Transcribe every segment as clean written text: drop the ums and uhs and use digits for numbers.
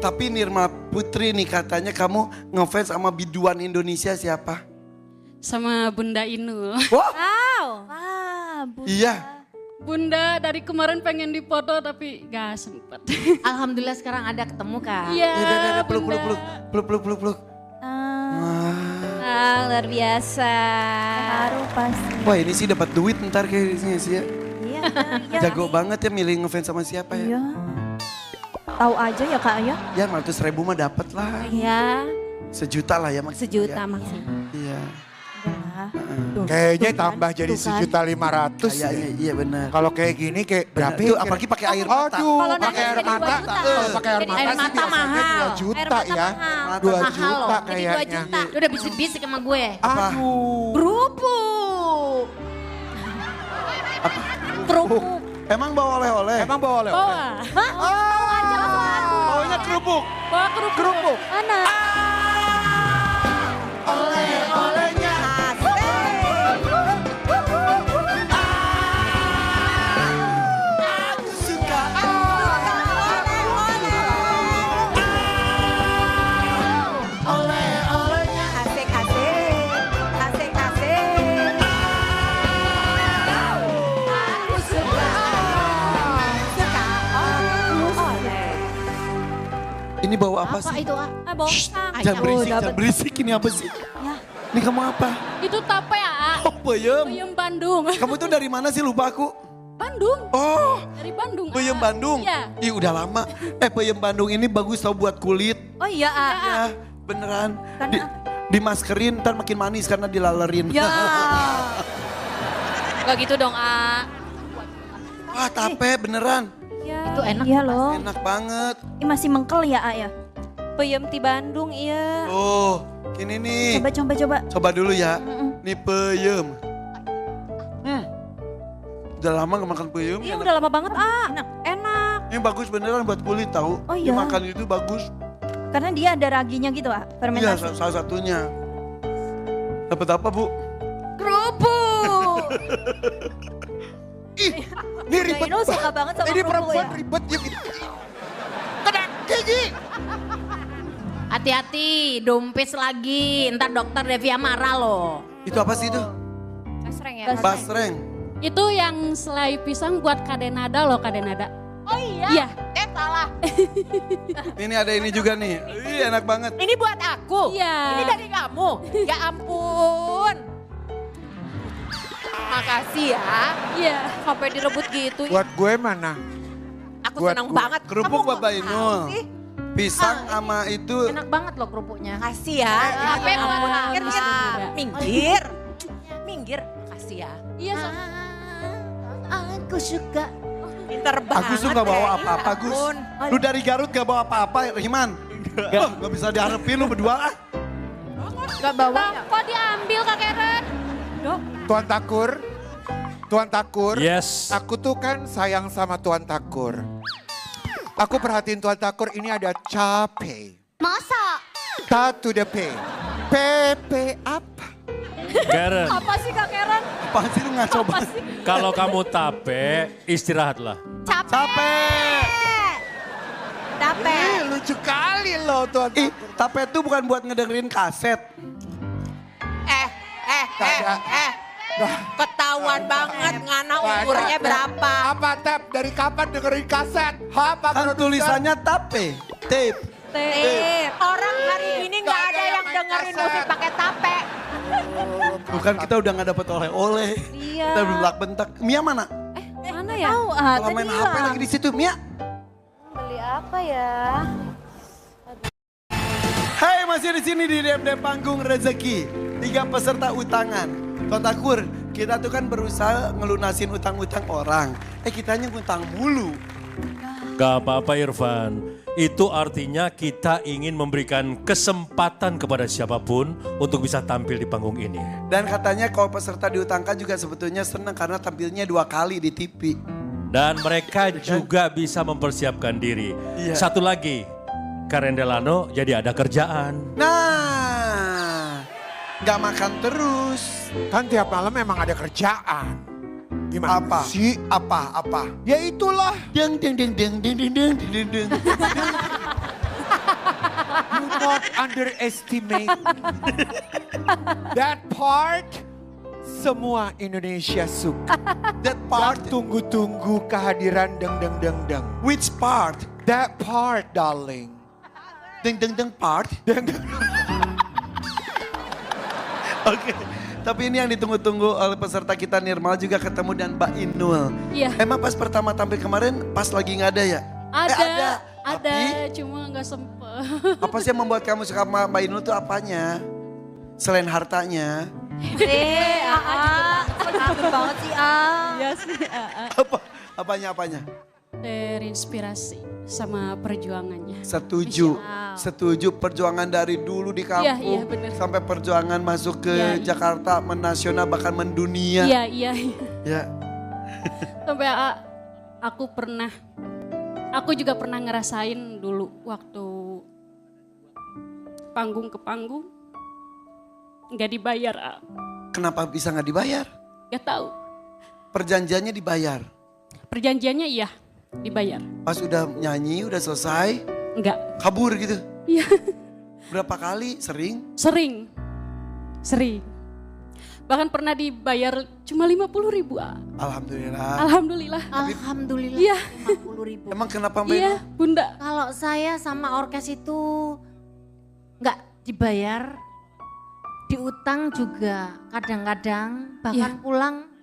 Tapi Nirma Putri nih katanya kamu ngefans sama biduan Indonesia siapa? Sama Bunda Inul. Wah, Wow. Wah, Bunda. iya. Bunda dari kemarin pengen dipoto tapi gak sempet. Alhamdulillah sekarang ada ketemu kan? Iya, Udah, peluk. Luar biasa. Haru pasti. Wah ini sih dapat duit ntar kayaknya sih ya. Iya, iya. Jago banget ya milih ngefans sama siapa ya. Iya. Tahu aja ya Kak ya. Ya 500.000 mah dapat lah. Iya. Sejuta lah ya maksudnya. Sejuta maksudnya. Iya. Kayaknya tambah jadi 1.500.000 ya. Kayaknya iya benar. Kalau kayak gini kayak berapa Tuh ya? apalagi pakai air mata. Aduh, Kalau pakai nanya air jadi 2 mata. juta. Kalau pakai air Jadi mata air sih mata biasanya mahal. 2 juta Air mata ya. mahal. 2 Mahal juta loh. Jadi 2 kayaknya. juta. Udah bisik-bisik sama gue. Aduh. Kerupuk. Kerupuk. Emang bawa oleh-oleh? Emang bawa oleh-oleh? Bawa. Bawanya kerupuk. Bawa kerupuk. Mana? Oleh-olehnya. Aku suka. Oleh-olehnya. Asik. Aku suka. Ini bawa apa Apa sih? itu? Bawa Jangan berisik, ini apa sih? Ya. Ini kamu apa? Itu tape ya. Oh peyem. Peyem Bandung. Kamu tuh dari mana sih lupa aku? Bandung. Oh Dari Bandung. peyem Bandung. Iya. Ih udah lama. Peyem Bandung ini bagus tau buat kulit. Oh iya, Ya beneran. Karena Dimaskerin ntar makin manis karena dilalerin. Ya. Gak gitu dong, A. Wah tape beneran. Ya. Itu enak. Iya loh. Enak banget. Ini masih mengkel ya, A ya? Peyem di Bandung, iya. Oh ini nih. Coba. Coba dulu ya. Nih peyem. Udah lama gak makan peyem. Iya enak. udah lama banget, Enak. Ini bagus beneran buat kulit tahu. Oh, iya. Dimakan itu bagus. Karena dia ada raginya gitu, Iya fermentasi. salah satunya. Dapat apa Bu? Kerupuk. Ih, ini ribet Ino suka banget sama Ini kerupuk perempuan ya. ribet ya. Kena gigi. Hati-hati, dompet lagi. Ntar dokter Devia marah loh. Itu apa sih itu? Kasreng ya? Basreng. Itu yang selai pisang buat kadenada loh, kadenada. Oh iya? Iya. Salah. Ini ada ini juga nih. Ih enak banget. Ini buat aku? Iya. Ini dari kamu? Ya ampun. Makasih ya. Iya. Sampai direbut gitu. Buat gue mana? Aku buat senang gue. banget. Kerupuk Kamu kok Bapak Inul. tahu sih? Pisang sama itu. Enak banget loh kerupuknya. Kasih ya. Tapi Ini buat buat aku minggir. juga. Minggir. Minggir. Kasih ya. Iya. Aku suka. Pinter banget. Aku suka bawa ya. apa-apa Ya Gus. ampun. Lu dari Garut gak bawa apa-apa Riman? Gak bisa diharapin lu berdua ah. Gak bawa ya? Kok diambil Kak Karen? Tuan Takur. Tuan Takur. Yes. Aku tuh kan sayang sama Tuan Takur. Aku perhatiin Tuan Takur ini ada cape. Masa? Ta to the pay. PP apa? Karen, Apa sih Kak Karen? Apaan sih lu ngaco banget? kalau kamu tape, istirahatlah. Capek. Ih, lucu kali loh Tuan Ih, Takur. tape itu bukan buat ngedengerin kaset. Ketahuan banget ngana Wah, umurnya Tap, berapa. Apa Tap? Dari kapan dengerin kaset? Apa Kan produser? tulisannya tape. Tape. Orang hari ini nggak ada yang main dengerin kaset. musik pakai tape. Bukan kita udah gak dapet oleh-oleh. Iya. Kita belum lak bentak. Mia mana? Mana ya? Tahu, Kalau tadi main HP hilang. lagi di situ. Mia. Beli apa ya? Hai masih di sini di DM Panggung Rezeki. 3 peserta utangan. Tuan Takur, kita tuh kan berusaha ngelunasin utang-utang orang. Kitanya ngutang mulu. Gak apa-apa Irfan. Itu artinya kita ingin memberikan kesempatan kepada siapapun untuk bisa tampil di panggung ini. Dan katanya kalau peserta diutangkan juga sebetulnya senang karena tampilnya 2 kali di TV. Dan mereka juga bisa mempersiapkan diri. Iya. Satu lagi, Karen Delano jadi ada kerjaan. Nah, gak makan terus. Kan tiap malam memang ada kerjaan. Gimana Apa? sih? Apa? Ya itulah. Deng deng deng deng deng deng deng deng deng. underestimate. That part semua Indonesia suka. That part, Yang tunggu-tunggu kehadiran deng. which part? That part, darling. Deng part. Oke. Tapi ini yang ditunggu-tunggu oleh peserta kita Nirmal juga ketemu dan Mbak Inul. Iya. Emang pas pertama tampil kemarin pas lagi nggak ada ya? Ada, Tapi cuma nggak sempet. apa sih yang membuat kamu suka sama Mbak Inul tuh apanya? Selain hartanya. Takut banget sih, Iya sih. Apanya? Terinspirasi sama perjuangannya. Setuju. Setuju perjuangan dari dulu di kampung Iya, bener. sampai perjuangan masuk ke Iya. Jakarta, menasional bahkan mendunia. Iya. Ya. Sampai aku juga pernah ngerasain dulu waktu panggung ke panggung nggak dibayar. Kenapa bisa nggak dibayar? Gak tahu. Perjanjiannya dibayar. Perjanjiannya iya dibayar. Pas udah nyanyi, udah selesai, Enggak. kabur gitu. Iya. Berapa kali? Sering? Sering. Bahkan pernah dibayar cuma 50.000. Alhamdulillah. Alhamdulillah. Alhamdulillah Iya. 50.000. Emang kenapa Mbak Iya, Inul? Bunda. Kalau saya sama orkes itu nggak dibayar, diutang juga kadang-kadang, bahkan pulang.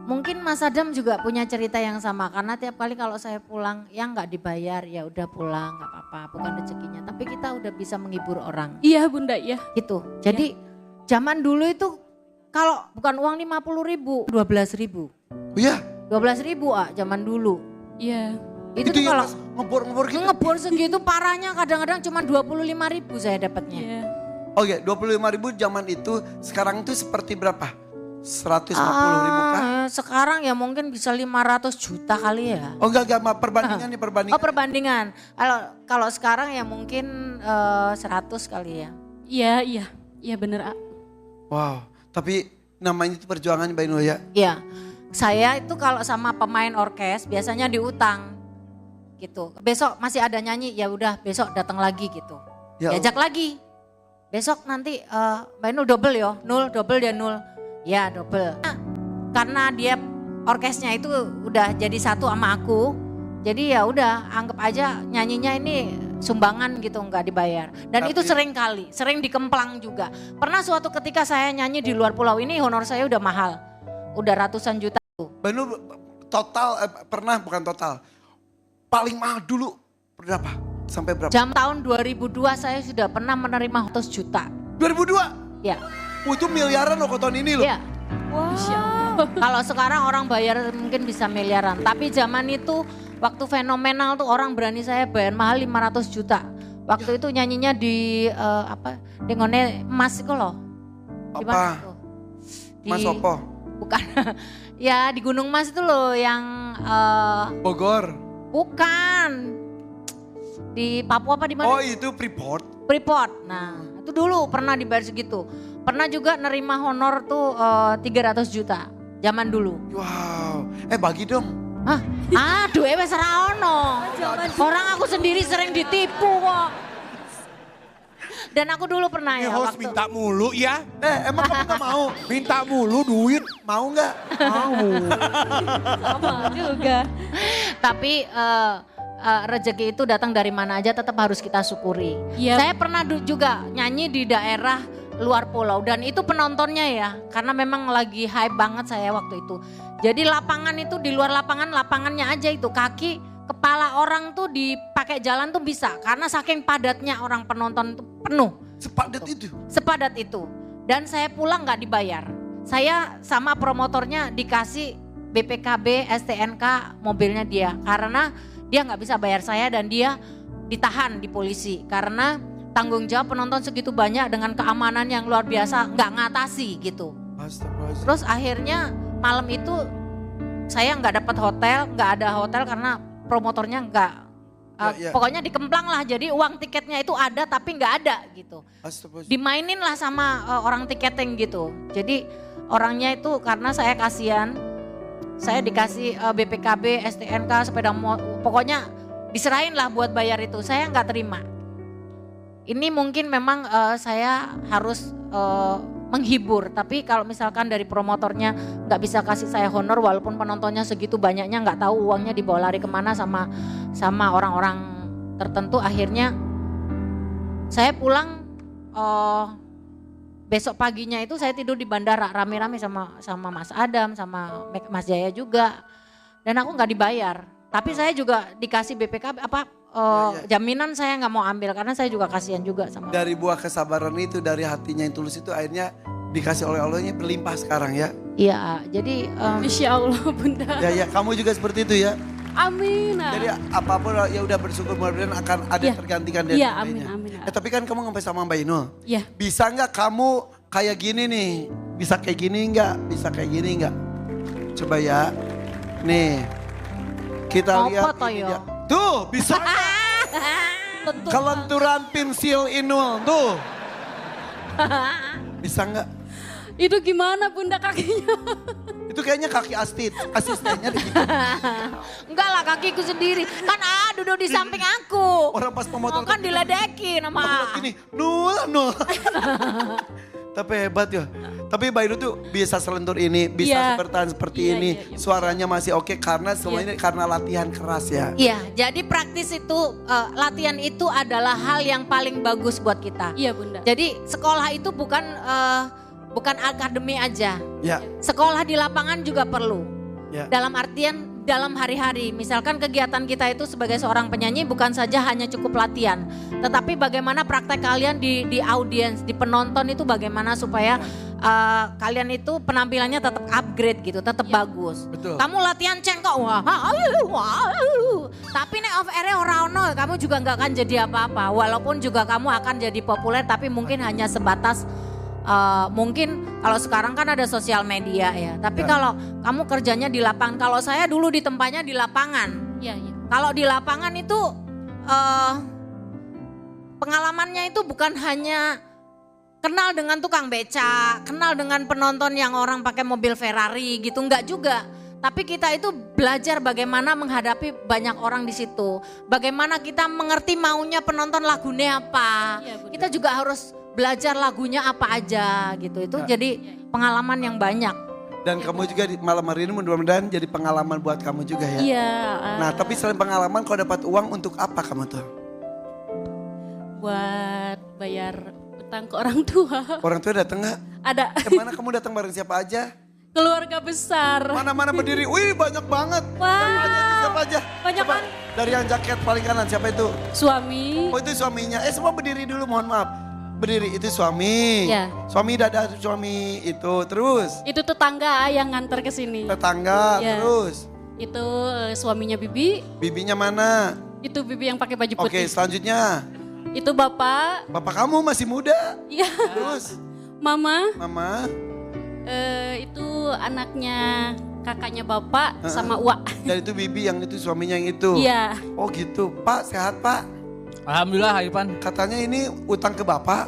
Mungkin Mas Adam juga punya cerita yang sama karena tiap kali kalau saya pulang yang nggak dibayar ya udah pulang nggak apa-apa, bukan rezekinya. Tapi kita udah bisa menghibur orang Iya Bunda, iya. gitu. Jadi zaman dulu itu kalau bukan uang 50.000, 12.000, Oh iya? 12.000 zaman dulu. Iya. Itu tuh yang kalau Mas ngebor-ngebor gitu? ngebor segitu parahnya kadang-kadang cuma 25.000 saya dapatnya. Iya. Oke, 25.000 zaman itu, sekarang itu seperti berapa? 150.000 kah? Sekarang ya mungkin bisa 500 juta kali ya. Oh enggak, perbandingan nih, perbandingan. Oh perbandingan. Kalau sekarang ya mungkin 100 kali ya. Iya bener. Wow, tapi namanya itu perjuangan Mbak Inul ya? Iya. Saya itu kalau sama pemain orkes biasanya diutang gitu. Besok masih ada nyanyi ya udah besok datang lagi gitu. Ya Diajak lagi. Besok nanti Mbak Inul double ya, 0 double dia 0. Ya double. Karena dia orkesnya itu udah jadi satu sama aku. Jadi ya udah anggap aja nyanyinya ini sumbangan gitu nggak dibayar. Dan itu sering dikemplang juga. Pernah suatu ketika saya nyanyi di luar pulau ini honor saya udah mahal. Udah ratusan juta. Mbak Inul total, bukan total. Paling mahal dulu berapa? Sampai berapa? Jam tahun 2002 saya sudah pernah menerima 100 juta. 2002? Ya. Itu miliaran loh tahun ini loh. Ya. Kalau sekarang orang bayar mungkin bisa miliaran. Tapi zaman itu waktu fenomenal tuh orang berani saya bayar mahal 500 juta. Waktu itu nyanyinya di di ngone Mas itu loh. Di mana Apa? tuh? Mas Opo? Bukan. Ya di Gunung Mas itu loh yang Bogor? bukan. Di Papua apa di mana? Oh itu Freeport? Freeport. Nah itu dulu pernah dibayar segitu. Pernah juga nerima honor tuh 300 juta zaman dulu. Wow, bagi dong. Hah? Aduh wes ora ono. Orang aku sendiri sering ditipu kok. Dan aku dulu pernah Ini ya host waktu. minta mulu ya. Emang kamu gak mau? Minta mulu duit. Mau gak? Mau. Sama juga. Tapi rezeki itu datang dari mana aja tetap harus kita syukuri. Iya. Saya pernah juga nyanyi di daerah luar pulau dan itu penontonnya ya karena memang lagi hype banget saya waktu itu. Jadi lapangan itu di luar lapangannya aja itu kaki kepala orang tuh dipakai jalan tuh bisa karena saking padatnya orang penonton tuh penuh. Sepadat itu. Dan saya pulang nggak dibayar. Saya sama promotornya dikasih BPKB STNK mobilnya dia karena dia nggak bisa bayar saya dan dia ditahan di polisi karena tanggung jawab penonton segitu banyak dengan keamanan yang luar biasa nggak ngatasi gitu. Terus akhirnya malam itu saya nggak dapat hotel, nggak ada hotel karena promotornya nggak, pokoknya dikemplang lah. Jadi uang tiketnya itu ada tapi nggak ada gitu. Dimainin lah sama orang tiketing gitu. Jadi orangnya itu karena saya kasihan, saya dikasih BPKB, STNK, sepeda motor, pokoknya diserahin lah buat bayar itu. Saya nggak terima. ini mungkin memang saya harus menghibur. Tapi kalau misalkan dari promotornya nggak bisa kasih saya honor walaupun penontonnya segitu banyaknya, nggak tahu uangnya dibawa lari kemana sama orang-orang tertentu. Akhirnya saya pulang besok paginya itu saya tidur di bandara rame-rame sama Mas Adam, sama Mas Jaya juga. Dan aku nggak dibayar. Tapi saya juga dikasih BPK jaminan saya nggak mau ambil karena saya juga kasihan juga sama. Dari buah kesabaran itu, dari hatinya yang tulus itu akhirnya dikasih oleh-olehnya berlimpah sekarang ya. Iya, jadi Insya Allah Bunda. Ya, kamu juga seperti itu ya. Amin. Jadi apapun ya udah bersyukur, mudah-mudahan akan ada Ya. tergantikan dari Iya, lainnya. amin. Tapi kan kamu sampai sama Mbak Inul. Iya. Bisa nggak kamu kayak gini nih? Bisa kayak gini nggak? Bisa kayak gini nggak? Coba ya. Nih. Kita Apa lihat toh, ini yo? dia. Tuh, bisa nggak? Kelenturan pensil Inul tuh. Bisa nggak? Itu gimana Bunda kakinya? Itu kayaknya kaki asistennya deh. enggak lah kakiku sendiri. Kan duduk di samping aku. Orang pas pemotong Kan diledekin sama aku lihat gini, nul. Tapi hebat ya. Tapi Mbak Inul tuh bisa selentur ini, bisa Iya. bertahan seperti Iya, ini. iya. Suaranya masih oke karena semuanya karena latihan keras ya. Iya, jadi praktis itu latihan itu adalah hal yang paling bagus buat kita. Iya Bunda. Jadi sekolah itu bukan akademi aja. Ya, Sekolah di lapangan juga perlu. ya. Dalam artian dalam hari-hari, misalkan kegiatan kita itu sebagai seorang penyanyi bukan saja hanya cukup latihan, tetapi bagaimana praktek kalian di audiens, di penonton itu bagaimana supaya kalian itu penampilannya tetap upgrade gitu, tetap bagus. Betul. Kamu latihan cengkok, wah, tapi nek off air ora ono, kamu juga nggak akan jadi apa-apa. Walaupun juga kamu akan jadi populer, tapi mungkin hanya sebatas mungkin kalau sekarang kan ada sosial media ya. Tapi kalau kamu kerjanya di lapangan, kalau saya dulu di tempatnya di lapangan. Iya. Kalau di lapangan itu pengalamannya itu bukan hanya kenal dengan tukang beca, kenal dengan penonton yang orang pakai mobil Ferrari gitu, enggak juga. Tapi kita itu belajar bagaimana menghadapi banyak orang di situ. Bagaimana kita mengerti maunya penonton lagunya apa. Iya, benar. Kita juga harus belajar lagunya apa aja gitu. Itu jadi pengalaman yang banyak. Dan kamu juga di malam hari ini mudah-mudahan jadi pengalaman buat kamu juga ya. Iya. Nah, tapi selain pengalaman kau dapat uang untuk apa kamu tuh? Buat bayar utang ke orang tua. Orang tua datang nggak? Ada Kemana kamu datang bareng siapa aja? keluarga besar. Mana-mana berdiri, wih banyak banget. Wah. Siapa aja? Banyak Coba, banget. dari yang jaket paling kanan siapa itu? Suami. Oh itu suaminya. Semua berdiri dulu mohon maaf. Berdiri itu suami. Ya. Suami dada suami itu terus. Itu tetangga yang nganter ke sini. Tetangga Ya. terus. Itu suaminya Bibi. Bibinya mana? Itu Bibi yang pakai baju Oke putih. selanjutnya. Itu Bapak. Bapak kamu masih muda. Iya. Terus Mama. mama. Itu anaknya kakaknya Bapak sama Uwa. Dan itu bibi yang itu suaminya yang itu. Iya. Oh gitu. Pak sehat pak. Alhamdulillah Ipan. Katanya ini utang ke bapak.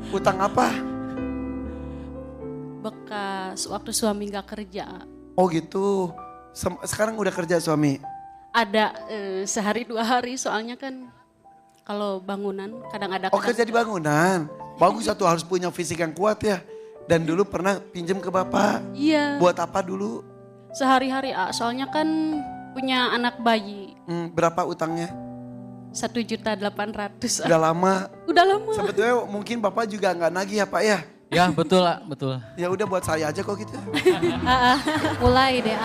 Utang apa? Bekas waktu suami nggak kerja. Oh gitu. Sekarang udah kerja suami. Ada sehari 2 hari soalnya kan kalau bangunan kadang ada. Oh kerja di bangunan. Bagus satu harus punya fisik yang kuat ya. Dan dulu pernah pinjam ke bapak. Iya. Buat apa dulu? Sehari-hari soalnya kan punya anak bayi. Berapa utangnya? 1.800.000. Udah lama. Udah lama. Sebetulnya mungkin bapak juga nggak nagih ya pak ya. Ya betul lah, betul. Ya udah buat saya aja kok gitu. Mulai deh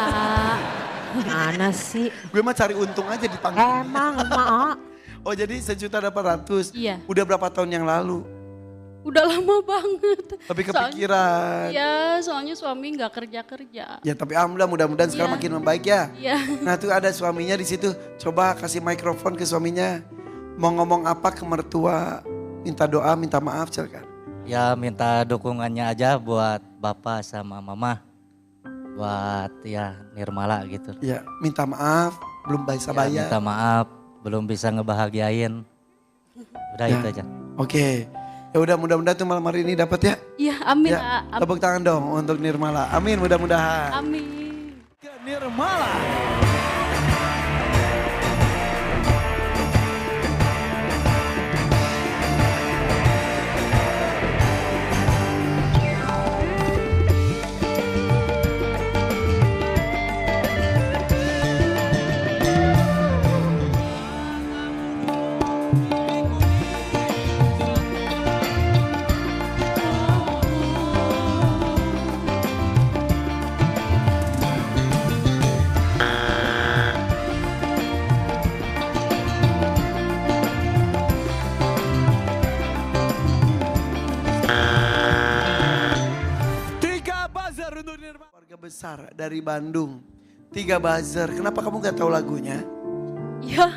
Mana sih? Gue mah cari untung aja di panggung. Emang mak. Oh jadi 1.800.000. Iya. Udah berapa tahun yang lalu? Udah lama banget. Tapi kepikiran. Ya soalnya suami nggak kerja-kerja. Ya tapi alhamdulillah mudah-mudahan sekarang Iya. makin membaik ya. Iya. Nah tuh ada suaminya di situ. Coba kasih mikrofon ke suaminya. Mau ngomong apa ke mertua? Minta doa, minta maaf silakan. Ya minta dukungannya aja buat bapak sama mama. Buat ya Nirmala gitu. Ya minta maaf, belum bisa Ya, bayar. minta maaf, belum bisa ngebahagiain. Udah Ya. itu aja. Oke. Ya udah mudah-mudahan tuh malam hari ini dapat ya. Iya amin. Ya, tepuk tangan dong untuk Nirmala. Amin mudah-mudahan. Amin. Nirmala. besar dari Bandung. 3 buzzer, kenapa kamu gak tahu lagunya? Ya,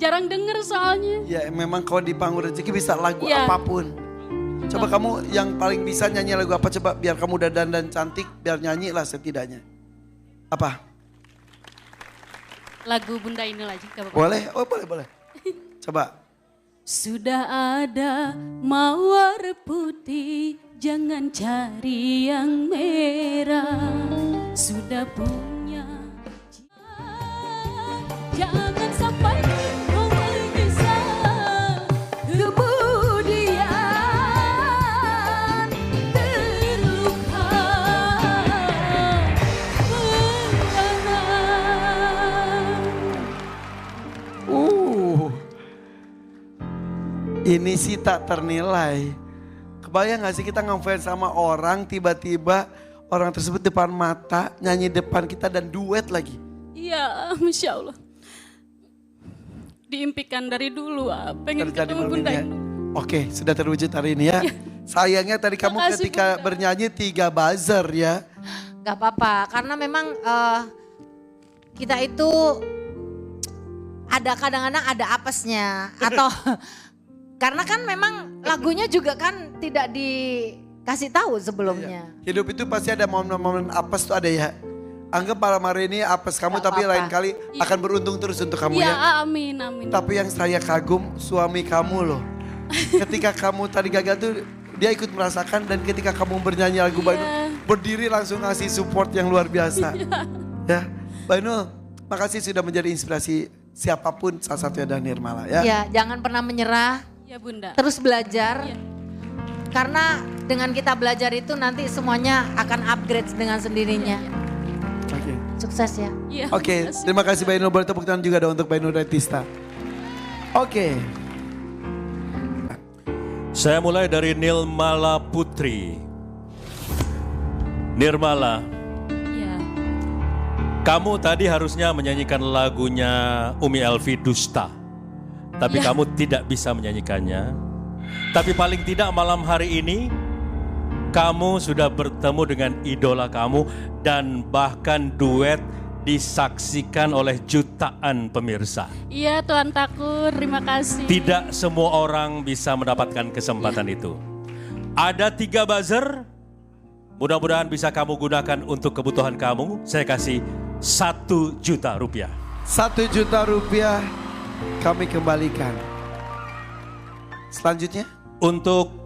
jarang denger soalnya. Ya memang kalau di Panggung Rezeki bisa lagu Ya. apapun. Coba kamu yang paling bisa nyanyi lagu apa, coba biar kamu udah dandan cantik, biar nyanyi lah setidaknya. Apa? Lagu Bunda Inul aja, gak apa-apa. Boleh? Oh boleh. Coba. Sudah ada mawar putih, jangan cari yang merah. Sudah punya, jangan sampai kau menyesal. Kemudian terluka Ini sih tak ternilai. Kebayang gak sih kita ngefans sama orang, tiba-tiba orang tersebut depan mata, nyanyi depan kita dan duet lagi. Iya, Masya Allah. Diimpikan dari dulu, pengen Terjadi ketemu malam Bunda ini ya. Inul. Oke, sudah terwujud hari ini ya. Sayangnya tadi kamu Makasih, ketika Bunda. bernyanyi 3 buzzer ya. Gak apa-apa, karena memang kita itu ada kadang-kadang ada apesnya atau karena kan memang lagunya juga kan tidak dikasih tahu sebelumnya. Hidup itu pasti ada momen-momen apes tuh ada ya. Anggap malam hari ini apes kamu Gak tapi apa-apa. lain kali akan beruntung terus untuk kamu ya. Ya, amin, amin. Tapi yang saya kagum suami kamu loh. Ketika kamu tadi gagal tuh dia ikut merasakan dan ketika kamu bernyanyi lagu Mbak Inul berdiri langsung ngasih support yang luar biasa. Ya, Mbak Inul makasih sudah menjadi inspirasi siapapun salah satunya dan Nirmala ya. Ya, jangan pernah menyerah, Ya Bunda. terus belajar. Iya. Karena dengan kita belajar itu nanti semuanya akan upgrade dengan sendirinya. Oke. Sukses ya. Iya, Oke, makasih. terima kasih Mbak Inul. Boleh tepuk tangan juga dong untuk Mbak Inul Retista. Oke. Saya mulai dari Nirmala Putri. Nirmala, Iya. kamu tadi harusnya menyanyikan lagunya Umi Elvi Dusta. Tapi Ya. kamu tidak bisa menyanyikannya. Tapi paling tidak malam hari ini kamu sudah bertemu dengan idola kamu dan bahkan duet disaksikan oleh jutaan pemirsa. Iya Tuan Takur, terima kasih. Tidak semua orang bisa mendapatkan kesempatan itu. Ada 3 buzzer, mudah-mudahan bisa kamu gunakan untuk kebutuhan kamu. Saya kasih 1 juta rupiah. 1 juta rupiah kami kembalikan. Selanjutnya. Untuk